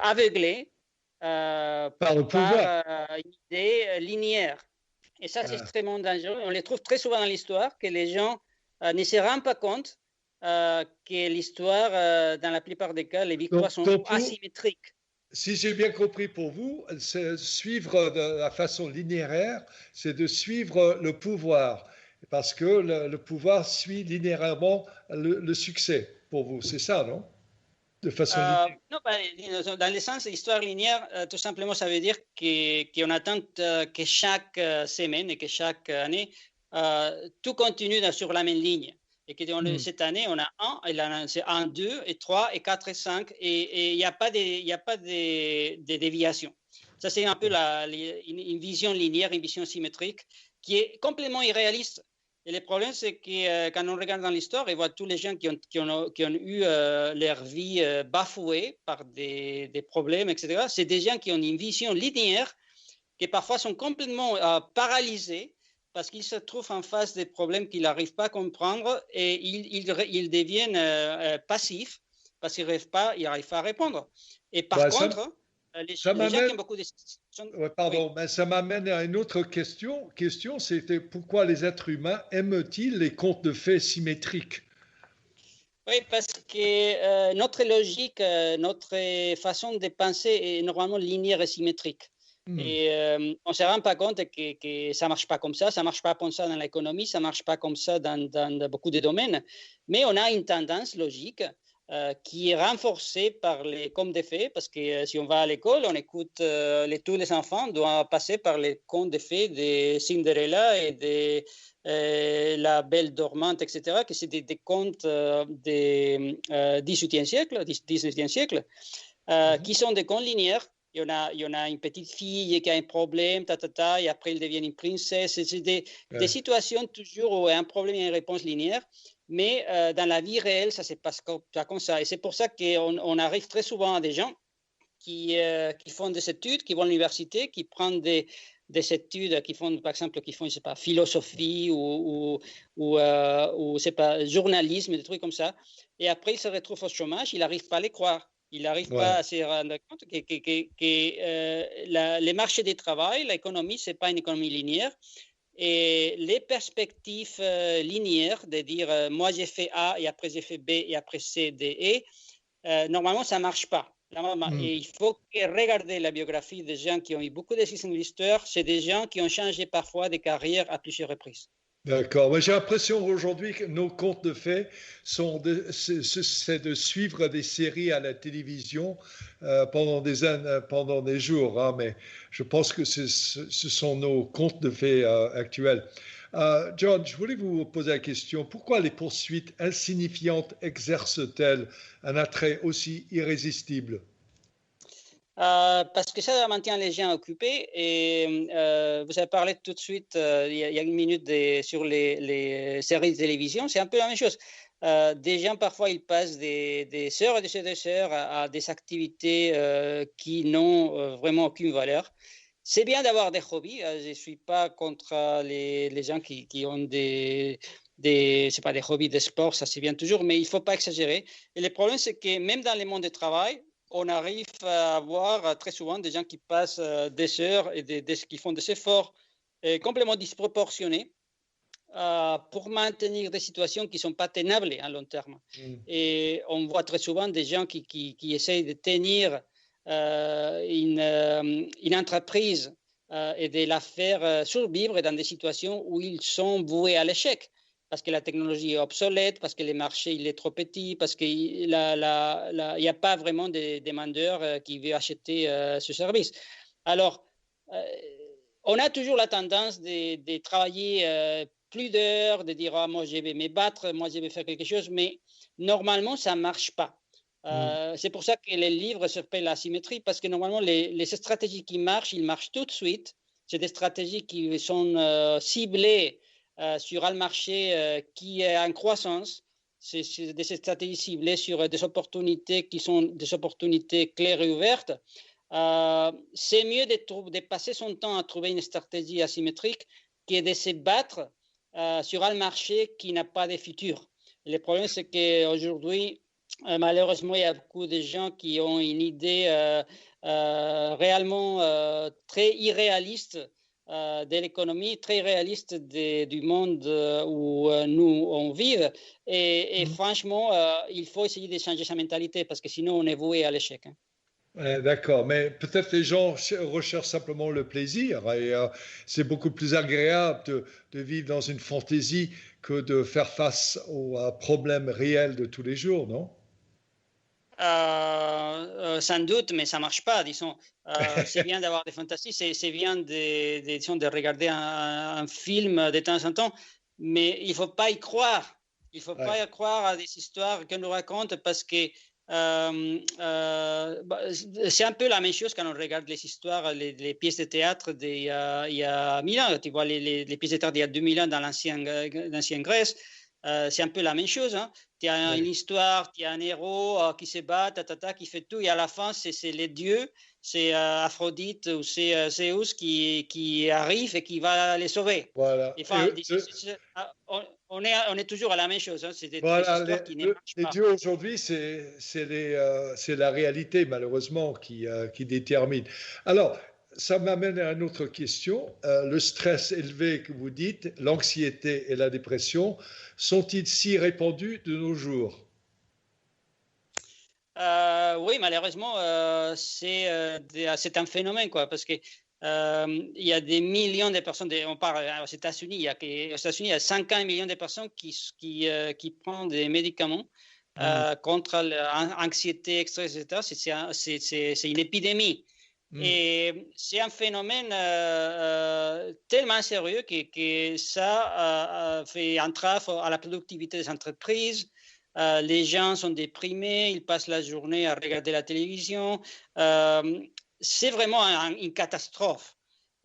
aveuglés par le pouvoir. par une idée linéaire. Et ça, c'est extrêmement dangereux. On les trouve très souvent dans l'histoire, que les gens ne se rendent pas compte que l'histoire, dans la plupart des cas, les victoires sont asymétriques. Si j'ai bien compris pour vous, suivre de la façon linéaire, c'est de suivre le pouvoir, parce que le pouvoir suit linéairement le succès pour vous, c'est ça, non? De façon linéaire. Non, dans le sens histoire linéaire, tout simplement, ça veut dire qu'on attend que chaque semaine et que chaque année, tout continue sur la même ligne. Et que cette année, on a 1, c'est 1, 2, et 3, et 4, et 5, et il n'y a pas de déviation. Ça, c'est un peu une vision linéaire, une vision symétrique, qui est complètement irréaliste. Et le problème, c'est que quand on regarde dans l'histoire, on voit tous les gens qui ont eu leur vie bafouée par des problèmes, etc. C'est des gens qui ont une vision linéaire, qui parfois sont complètement paralysés, parce qu'ils se trouvent en face des problèmes qu'ils n'arrivent pas à comprendre, et ils deviennent passifs parce qu'ils n'arrivent pas à répondre. Et par contre, les gens qui ont beaucoup de... Pardon, mais ça m'amène à une autre question. C'était pourquoi les êtres humains aiment-ils les contes de fées symétriques? Oui, parce que notre logique, notre façon de penser est normalement linéaire et symétrique. Et on ne se rend pas compte que ça ne marche pas comme ça ne marche pas comme ça dans l'économie, ça ne marche pas comme ça dans beaucoup de domaines. Mais on a une tendance logique qui est renforcée par les contes de fées, parce que si on va à l'école, on écoute, tous les enfants doivent passer par les contes de fées de Cinderella et de La Belle Dormante, etc., que c'est des contes du XVIIIe siècle, qui sont des contes linéaires. Il y en a une petite fille qui a un problème, et après elle devient une princesse. C'est des situations toujours où il y a un problème et une réponse linéaire, mais dans la vie réelle, ça ne se passe pas comme ça. Et c'est pour ça qu'on arrive très souvent à des gens qui font des études, qui vont à l'université, qui prennent des études, qui font, par exemple, je sais pas, philosophie ou je sais pas, journalisme, des trucs comme ça. Et après, ils se retrouvent au chômage, ils n'arrivent pas à les croire. Il n'arrive pas à se rendre compte que les marchés du travail, l'économie, ce n'est pas une économie linéaire. Et les perspectives linéaires, de dire moi j'ai fait A et après j'ai fait B et après C, D, E, normalement ça ne marche pas. Et il faut regarder la biographie des gens qui ont eu beaucoup de succès dans l'histoire. C'est des gens qui ont changé parfois de carrière à plusieurs reprises. D'accord. Moi, j'ai l'impression aujourd'hui que nos contes de fées c'est de suivre des séries à la télévision pendant des jours. Hein, mais je pense que ce sont nos contes de fées actuels. John, je voulais vous poser la question. Pourquoi les poursuites insignifiantes exercent-elles un attrait aussi irrésistible? Parce que ça maintient les gens occupés. Et vous avez parlé tout de suite, il y a une minute, sur les séries de télévision. C'est un peu la même chose. Des gens, parfois, ils passent des heures et des heures à des activités qui n'ont vraiment aucune valeur. C'est bien d'avoir des hobbies. Je ne suis pas contre les gens qui ont c'est pas des hobbies de sport, ça c'est bien toujours, mais il ne faut pas exagérer. Et le problème, c'est que même dans le monde du travail, on arrive à avoir très souvent des gens qui passent des heures et qui font des efforts complètement disproportionnés pour maintenir des situations qui ne sont pas tenables à long terme. Et on voit très souvent des gens qui essayent de tenir une entreprise et de la faire survivre dans des situations où ils sont voués à l'échec. Parce que la technologie est obsolète, parce que le marché il est trop petit, parce qu'il n'y a pas vraiment de demandeurs qui veulent acheter ce service. Alors, on a toujours la tendance de travailler plus d'heures, de dire moi je vais me battre, moi je vais faire quelque chose, mais normalement ça ne marche pas. C'est pour ça que les livres s'appellent la symétrie, parce que normalement les stratégies qui marchent, ils marchent tout de suite. C'est des stratégies qui sont ciblées sur un marché qui est en croissance. C'est des stratégies ciblées sur des opportunités qui sont des opportunités claires et ouvertes. C'est mieux de passer son temps à trouver une stratégie asymétrique que de se battre sur un marché qui n'a pas de futur. Le problème, c'est qu'aujourd'hui, Malheureusement, il y a beaucoup de gens qui ont une idée réellement très irréaliste de l'économie, très réaliste du monde où nous on vit. Et franchement, il faut essayer de changer sa mentalité parce que sinon on est voué à l'échec. Hein. D'accord, mais peut-être les gens recherchent simplement le plaisir et c'est beaucoup plus agréable de vivre dans une fantaisie que de faire face aux problèmes réels de tous les jours, non? Sans doute, mais ça marche pas, disons. C'est bien d'avoir des fantasies, c'est bien disons, de regarder un film de temps en temps, mais il faut pas y croire. Il faut Ouais. pas y croire à des histoires qu'on nous raconte parce que c'est un peu la même chose quand on regarde les histoires, les pièces de théâtre il y a 1000 ans. Tu vois les pièces de théâtre d'il y a 2000 ans dans l'ancienne Grèce. C'est un peu la même chose. Hein. Tu as une Oui. histoire, tu as un héros qui se bat, qui fait tout, et à la fin, c'est les dieux, c'est Aphrodite ou c'est Zeus qui arrive et qui va les sauver. Voilà. Enfin, on est toujours à la même chose. Hein. C'est des Voilà, histoires qui ne marchent les pas. dieux aujourd'hui, c'est la réalité malheureusement qui détermine. Alors, ça m'amène à une autre question. Le stress élevé que vous dites, l'anxiété et la dépression, sont-ils si répandus de nos jours? Oui, malheureusement, c'est un phénomène, quoi, parce que il y a des millions de personnes, on parle aux États-Unis, aux États-Unis, il y a 50 millions de personnes qui prennent des médicaments Mm, contre l'anxiété, stress, etc. C'est une épidémie. mm. Et c'est un phénomène tellement sérieux que ça fait entrave à la productivité des entreprises. Les gens sont déprimés, ils passent la journée à regarder la télévision. C'est vraiment une catastrophe.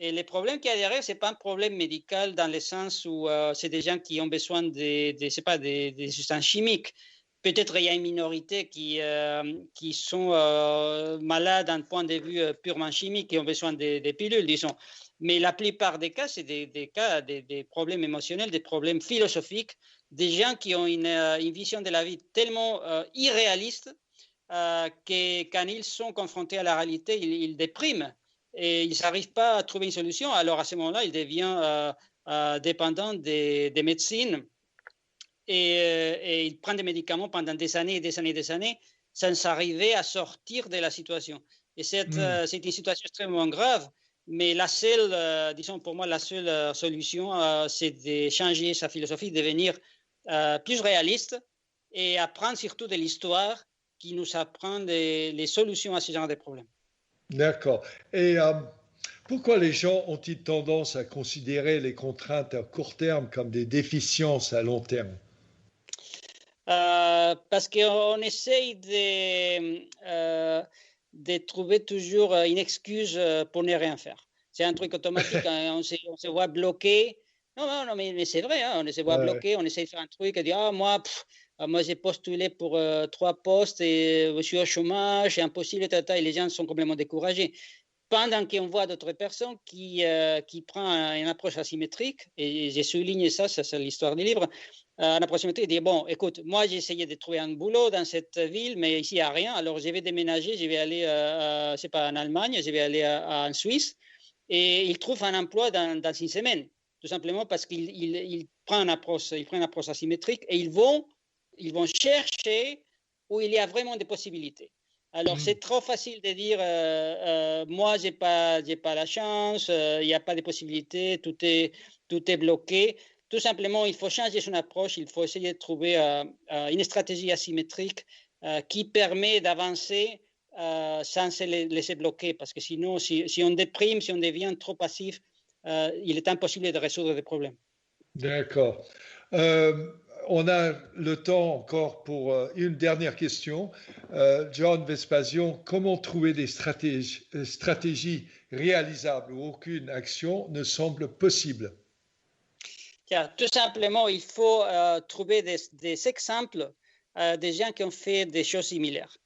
Et le problème qu'il y a derrière, ce n'est pas un problème médical dans le sens où c'est des gens qui ont besoin c'est pas des substances chimiques. Peut-être il y a une minorité qui sont malades d'un point de vue purement chimique, qui ont besoin des pilules, disons. Mais la plupart des cas, c'est des cas, des problèmes émotionnels, des problèmes philosophiques, des gens qui ont une vision de la vie tellement irréaliste que quand ils sont confrontés à la réalité, ils dépriment et ils n'arrivent pas à trouver une solution. Alors à ce moment-là, ils deviennent dépendants des médecines et ils prennent des médicaments pendant des années et des années et des années sans arriver à sortir de la situation. Et c'est une situation extrêmement grave, mais la seule, disons pour moi, la seule solution, c'est de changer sa philosophie, de devenir plus réaliste et apprendre surtout de l'histoire qui nous apprend les solutions à ce genre de problèmes. D'accord. Et pourquoi les gens ont-ils tendance à considérer les contraintes à court terme comme des déficiences à long terme? Parce qu'on essaye de trouver toujours une excuse pour ne rien faire. C'est un truc automatique, hein, on se voit bloqué. Non, mais c'est vrai, hein, on se voit Ouais, bloqué, on essaye de faire un truc et dire, ah, moi j'ai postulé pour 3 postes et je suis au chômage, c'est impossible, et les gens sont complètement découragés. Pendant qu'on voit d'autres personnes qui prennent une approche asymétrique, et j'ai souligné ça, c'est l'histoire du livre, une approche asymétrique, dit, bon, écoute, moi j'ai essayé de trouver un boulot dans cette ville, mais ici il n'y a rien, alors je vais déménager, je vais aller, c'est pas en Allemagne, je vais aller en Suisse, et il trouve un emploi dans une semaine, tout simplement parce qu'il prend une approche asymétrique, et ils vont chercher où il y a vraiment des possibilités. Alors, c'est trop facile de dire moi, j'ai pas la chance, il n'y a pas de possibilités, tout est bloqué. Tout simplement, il faut changer son approche, il faut essayer de trouver une stratégie asymétrique qui permet d'avancer sans se laisser bloquer. Parce que sinon, si on déprime, si on devient trop passif, il est impossible de résoudre des problèmes. d'accord. Euh, on a le temps encore pour une dernière question. John Vespasian, comment trouver des stratégies réalisables où aucune action ne semble possible? Tiens, tout simplement, il faut trouver des exemples des gens qui ont fait des choses similaires.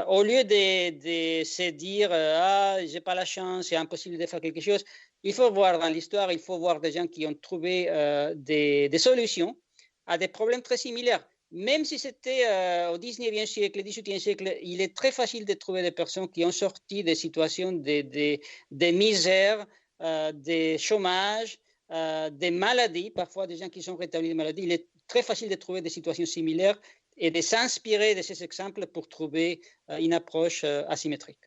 Au lieu de se dire ah, j'ai pas la chance, c'est impossible de faire quelque chose, il faut voir dans l'histoire, il faut voir des gens qui ont trouvé des solutions à des problèmes très similaires. même si c'était au 19e siècle, 18e siècle, il est très facile de trouver des personnes qui ont sorti des situations de misère, de chômage, des maladies, parfois des gens qui sont rétablis de maladies. Il est très facile de trouver des situations similaires et de s'inspirer de ces exemples pour trouver une approche asymétrique.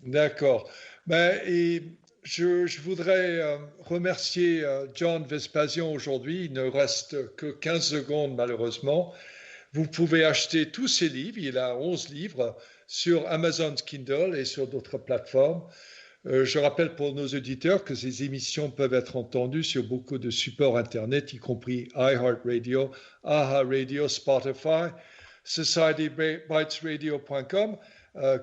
D'accord. Et je voudrais remercier John Vespasian aujourd'hui. Il ne reste que 15 secondes malheureusement. Vous pouvez acheter tous ses livres. Il a 11 livres sur Amazon Kindle et sur d'autres plateformes. Je rappelle pour nos auditeurs que ces émissions peuvent être entendues sur beaucoup de supports Internet, y compris iHeartRadio, AHA Radio, Spotify, societybitesradio.com.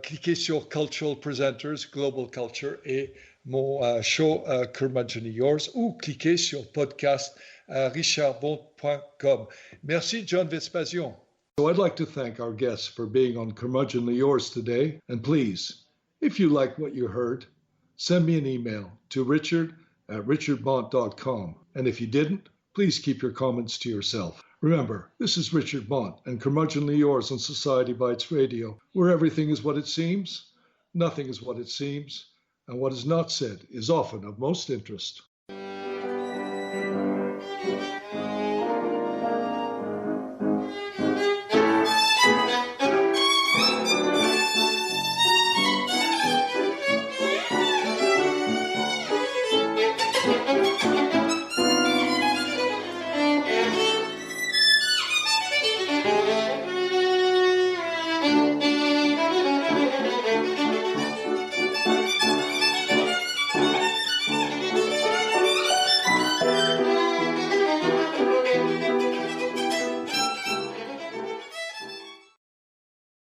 Cliquez sur Cultural Presenters, Global Culture et mon show Curmudgeonly Yours ou cliquez sur podcast richardbont.com. Merci John Vespasian. So I'd like to thank our guests for being on Curmudgeonly Yours today. And please, if you like what you heard, send me an email to richard@richardbont.com. And if you didn't, please keep your comments to yourself. Remember, this is Richard Bont and Curmudgeonly Yours on Society Bites Radio, where everything is what it seems, nothing is what it seems, and what is not said is often of most interest.